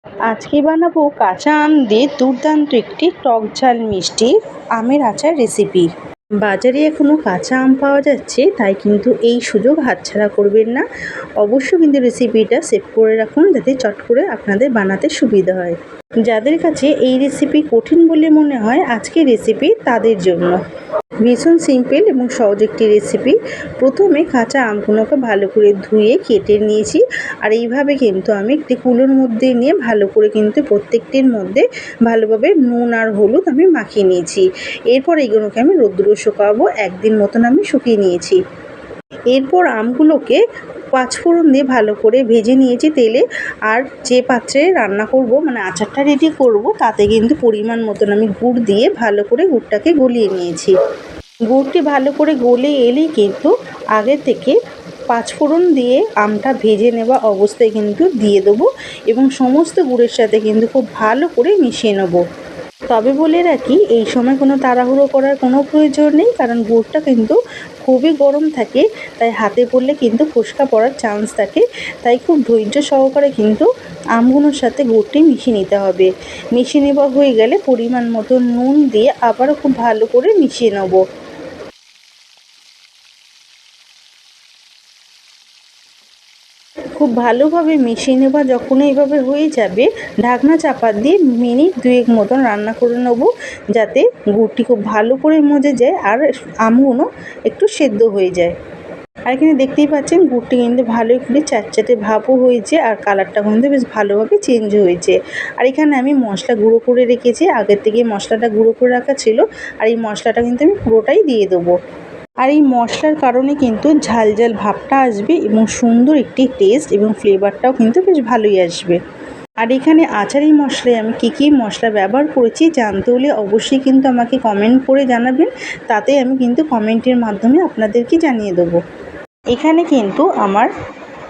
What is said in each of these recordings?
আজকে বানাবো কাঁচা আম দিয়ে দুর্দান্ত একটি টক ঝাল মিষ্টি আমের আচার রেসিপি। বাজারে এখনও কাঁচা আম পাওয়া যাচ্ছে, তাই কিন্তু এই সুযোগ হাতছাড়া করবেন না। অবশ্যই কিন্তু রেসিপিটা সেভ করে রাখুন, যাতে চট করে আপনাদের বানাতে সুবিধা হয়। যাদের কাছে এই রেসিপি কঠিন বলে মনে হয়, আজকের রেসিপি তাদের জন্য। ভীষণ সিম্পল এবং সহজ একটি রেসিপি। প্রথমে কাঁচা আমগুলোকে ভালো করে ধুয়ে কেটে নিয়েছি, আর এইভাবে কিন্তু আমি একটি কুলোর মধ্যে নিয়ে ভালো করে কিন্তু প্রত্যেকটির মধ্যে ভালোভাবে নুন আর হলুদ আমি মাখিয়ে নিয়েছি। এরপর এইগুলোকে আমি রোদ্দুরে শুকাবো, একদিন মতন আমি শুকিয়ে নিয়েছি। এরপর আমগুলোকে পাঁচফোড়ন দিয়ে ভালো করে ভেজে নিয়েছি তেলে। আর যে পাত্রে রান্না করব, মানে আচারটা রেডি করব, তাতে কিন্তু পরিমাণ মতন আমি গুড় দিয়ে ভালো করে গুড়টাকে গলিয়ে নিয়েছি। গুড়টি ভালো করে গলে এলেই কিন্তু আগে থেকে পাঁচফোড়ন দিয়ে আমটা ভেজে নেওয়া অবস্থায় কিন্তু দিয়ে দেবো, এবং সমস্ত গুড়ের সাথে কিন্তু খুব ভালো করে মিশিয়ে নেব। তবে বলে রাখি, এই সময় কোনো তাড়াহুড়ো করার কোনো প্রয়োজন নেই, কারণ গুড়টা কিন্তু খুবই গরম থাকে, তাই হাতে পড়লে কিন্তু ফোসকা পড়ার চান্স থাকে। তাই খুব ধৈর্য সহকারে কিন্তু আমগুলোর সাথে গুড়টি মিশিয়ে নিতে হবে। মিশিয়ে নেওয়া হয়ে গেলে পরিমাণ মতো নুন দিয়ে আবারও খুব ভালো করে মিশিয়ে নেব। খুব ভালোভাবে মিশিয়ে নেওয়া যখন এইভাবে হয়ে যাবে, ঢাকনা চাপা দিয়ে মিনিট 2 মতন রান্না করে নেব, যাতে গুড়টি খুব ভালো করে মজে যায় আর আমগুলো একটু সেদ্ধ হয়ে যায়। আর এখানে দেখতেই পাচ্ছেন গুড়টি কিন্তু ভালোই করে চ্যাটচ্যাটে ভাবও হয়েছে, আর কালারটা কিন্তু বেশ ভালোভাবে চেঞ্জ হয়েছে। আর এখানে আমি মশলা গুঁড়ো করে রেখেছি, আগের থেকে মশলাটা গুঁড়ো করে রাখা ছিল, আর এই মশলাটা কিন্তু আমি পুরোটাই দিয়ে দেবো। আর এই মশলার কারণে কিন্তু ঝাল ঝাল ভাবটা আসবে, এবং সুন্দর একটি টেস্ট এবং ফ্লেভারটাও কিন্তু বেশ ভালোই আসবে। আর এখানে আচারি মশলায় আমি কী মশলা ব্যবহার করেছি জানতে হলে অবশ্যই কিন্তু আমাকে কমেন্ট করে জানাবেন, তাতে আমি কিন্তু কমেন্টের মাধ্যমে আপনাদেরকে জানিয়ে দেবো। এখানে কিন্তু আমার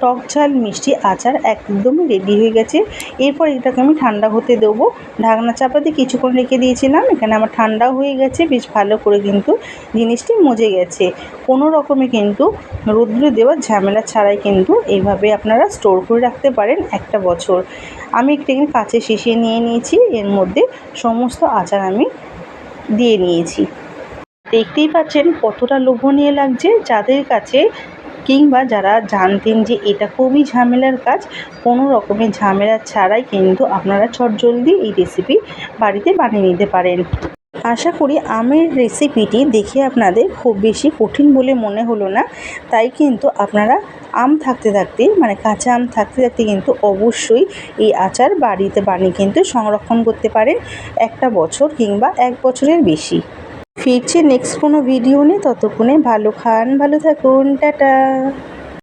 টক ঝাল মিষ্টি আচার একদমই রেডি হয়ে গেছে। এরপর এটাকে আমি ঠান্ডা হতে দেবো। ঢাকনা চাপা দিয়ে কিছুক্ষণ রেখে দিয়েছিলাম, এখানে আমার ঠান্ডাও হয়ে গেছে, বেশ ভালো করে কিন্তু জিনিসটি মজে গেছে। কোনো রকমে কিন্তু রৌদ্রে দেওয়ার ঝামেলা ছাড়াই কিন্তু এইভাবে আপনারা স্টোর করে রাখতে পারেন 1 বছর। আমি একটু কাঁচের শিশি নিয়ে নিয়েছি, এর মধ্যে সমস্ত আচার আমি দিয়ে নিয়েছি। দেখতেই পাচ্ছেন কতটা লোভনীয় লাগছে। যাদের কাছে কিংবা যারা জানতেন যে এটা খুবই ঝামেলার কাজ, কোনো রকমের ঝামেলা ছাড়াই কিন্তু আপনারা চটজলদি এই রেসিপি বাড়িতে বানিয়ে নিতে পারেন। আশা করি আমের রেসিপিটি দেখে আপনাদের খুব বেশি কঠিন বলে মনে হলো না। তাই কিন্তু আপনারা আম থাকতে থাকতে, মানে কাঁচা আম থাকতে থাকতে কিন্তু অবশ্যই এই আচার বাড়িতে বানিয়ে কিন্তু সংরক্ষণ করতে পারেন 1 বছর কিংবা 1 বছরের বেশি। ফিরছি নেক্সট কোনো ভিডিও নিয়ে, ততক্ষণে ভালো খান, ভালো থাকুন, টাটা।